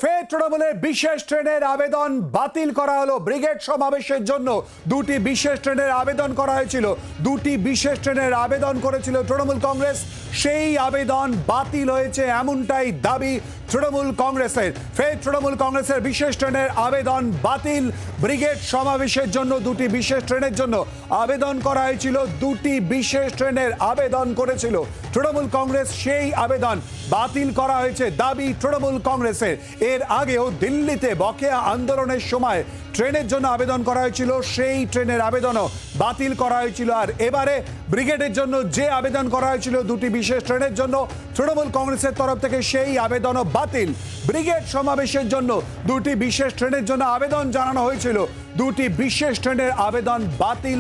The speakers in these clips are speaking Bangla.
ফের তৃণমূলের বিশেষ ট্রেনের আবেদন বাতিল করা হলো। ব্রিগেড সমাবেশের জন্য দুটি বিশেষ ট্রেনের আবেদন করা হয়েছিল। দুটি বিশেষ ট্রেনের আবেদন করেছিল তৃণমূল কংগ্রেস, সেই আবেদন বাতিল হয়েছে এমনটাই দাবি তৃণমূল কংগ্রেসের। ফের তৃণমূল কংগ্রেসের বিশেষ ট্রেনের আবেদন বাতিল। ব্রিগেড সমাবেশের জন্য দুটি বিশেষ ট্রেনের জন্য আবেদন করা হয়েছিল। দুটি বিশেষ ট্রেনের আবেদন করেছিল তৃণমূল কংগ্রেস, সেই আবেদন বাতিল করা হয়েছে দাবি তৃণমূল কংগ্রেসের। এর আগেও দিল্লিতে বকেয়া আন্দোলনের সময় ট্রেনের জন্য আবেদন করা হয়েছিল, সেই ট্রেনের আবেদনও বাতিল করা হয়েছিল। আর এবারে ব্রিগেডের জন্য যে আবেদন করা হয়েছিল দুটি বিশেষ ট্রেনের জন্য তৃণমূল কংগ্রেসের তরফ থেকে, সেই আবেদনও বাতিল। ব্রিগেড সমাবেশের জন্য দুটি বিশেষ ট্রেনের জন্য আবেদন জানানো হয়েছিল, দুটি বিশেষ ট্রেনের আবেদন বাতিল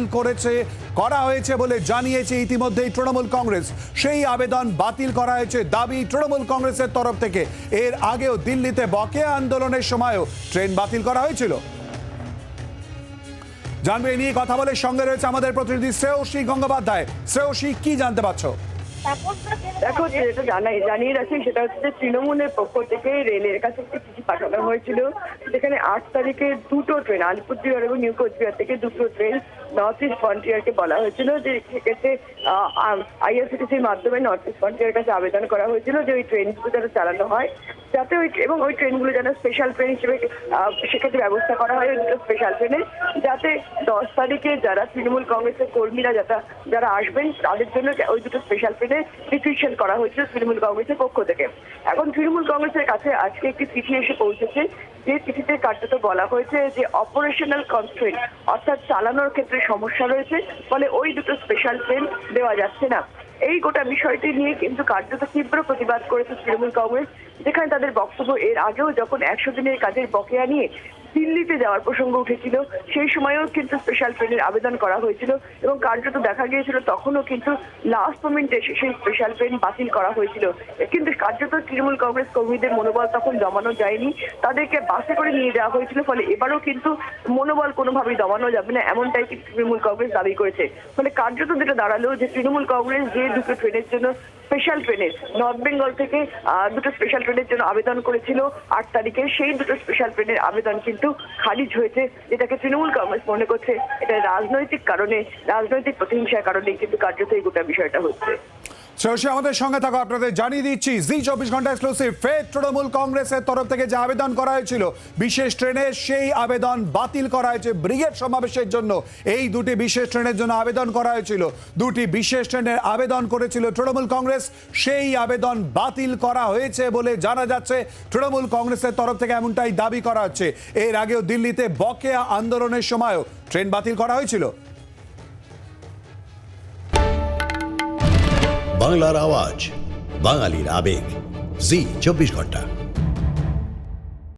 করা হয়েছে বলে জানিয়েছে ইতিমধ্যেই তৃণমূল কংগ্রেস। সেই আবেদন বাতিল করা হয়েছে দাবি তৃণমূল কংগ্রেসের তরফ থেকে। এর আগেও দিল্লিতে বকেয়া আন্দোলনের সময়ও ট্রেন বাতিল করা হয়েছিল। জানবে এ নিয়ে কথা বলে সঙ্গে রয়েছে আমাদের প্রতিনিধি শ্রেয়সী গঙ্গোপাধ্যায়। শ্রেয়সী, কি জানতে পারছো? দেখো, যেটা জানিয়ে রাখি সেটা হচ্ছে যে তৃণমূলের পক্ষ থেকে রেলের কাছে একটি চিঠি পাঠানো হয়েছিল, যেখানে 8 তারিখে দুটো ট্রেন আলিপুরদুয়ার এবং নিউ কোচবিহার থেকে দুটো ট্রেন নর্থ ইস্ট ফ্রন্টিয়ারকে বলা হয়েছিল যে সেক্ষেত্রে আইআরসিটিসির মাধ্যমে নর্থ ইস্ট ফ্রন্টিয়ার কাছে আবেদন করা হয়েছিল যে ওই ট্রেনগুলো যেন চালানো হয়, যাতে ওই ট্রেনগুলো যেন স্পেশাল ট্রেন হিসেবে সেক্ষেত্রে ব্যবস্থা করা হয় ওই দুটো স্পেশাল ট্রেনে, যাতে 10 তারিখে যারা তৃণমূল কংগ্রেসের কর্মীরা যারা আসবেন তাদের জন্য ওই দুটো স্পেশাল ট্রেনে রিকুইশন করা হয়েছিল তৃণমূল কংগ্রেসের পক্ষ থেকে। এখন তৃণমূল কংগ্রেসের কাছে আজকে একটি চিঠি এসে পৌঁছেছে, যে চিঠিতে কার্যত বলা হয়েছে যে অপারেশনাল কনস্ট্রেন্ট অর্থাৎ চালানোর ক্ষেত্রে সমস্যা রয়েছে, ফলে ওই দুটো স্পেশাল ট্রেন দেওয়া যাচ্ছে না। এই গোটা বিষয়টি নিয়ে কিন্তু কার্যত তীব্র প্রতিবাদ করেছে তৃণমূল কংগ্রেস, যেখানে তাদের বক্তব্য এর আগেও যখন 100 দিনের কাজের বকেয়া নিয়ে দিল্লিতে যাওয়ার প্রসঙ্গ উঠেছিল, সেই সময়েও কিন্তু স্পেশাল ট্রেনের আবেদন করা হয়েছিল এবং কার্যত দেখা গিয়েছিল তখনও কিন্তু লাস্ট মোমেন্টে সেই স্পেশাল ট্রেন বাতিল করা হয়েছিল। কিন্তু কার্যত তৃণমূল কংগ্রেস কর্মীদের মনোবল তখন দমানো যায়নি, তাদেরকে বাসে করে নিয়ে যাওয়া হয়েছিল, ফলে এবারও কিন্তু মনোবল কোনোভাবেই দমানো যাবে না এমনটাই কিন্তু তৃণমূল কংগ্রেস দাবি করেছে। ফলে কার্যত যেটা দাঁড়ালো যে তৃণমূল কংগ্রেস যে দুটো ট্রেনের জন্য স্পেশাল ট্রেনের নর্থ বেঙ্গল থেকে দুটো স্পেশাল ট্রেনের জন্য আবেদন করেছিল 8 তারিখে, সেই দুটো স্পেশাল ট্রেনের আবেদন কিন্তু খারিজ হয়েছে, যেটাকে তৃণমূল কংগ্রেস মনে করছে এটা রাজনৈতিক প্রতিহিংসার কারণে কিন্তু কার্যত এই গোটা বিষয়টা হচ্ছে। শ্রেয়সী, আমাদের সঙ্গে থাকো। আপনাদের জানিয়ে দিচ্ছি জি 24 ঘন্টা এক্সক্লুসিভ। ফের তৃণমূল কংগ্রেসের তরফ থেকে যে আবেদন করা হয়েছিল বিশেষ ট্রেনের, সেই আবেদন বাতিল করা হয়েছে। ব্রিগেড সমাবেশের জন্য এই দুটি বিশেষ ট্রেনের জন্য আবেদন করা হয়েছিল, দুটি বিশেষ ট্রেনের আবেদন করেছিল তৃণমূল কংগ্রেস, সেই আবেদন বাতিল করা হয়েছে বলে জানা যাচ্ছে তৃণমূল কংগ্রেসের তরফ থেকে, এমনটাই দাবি করা হচ্ছে। এর আগেও দিল্লিতে বকেয়া আন্দোলনের সময়ও ট্রেন বাতিল করা হয়েছিল। বাংলার আওয়াজ, বাঙালির আবেগ, জি 24 ঘন্টা।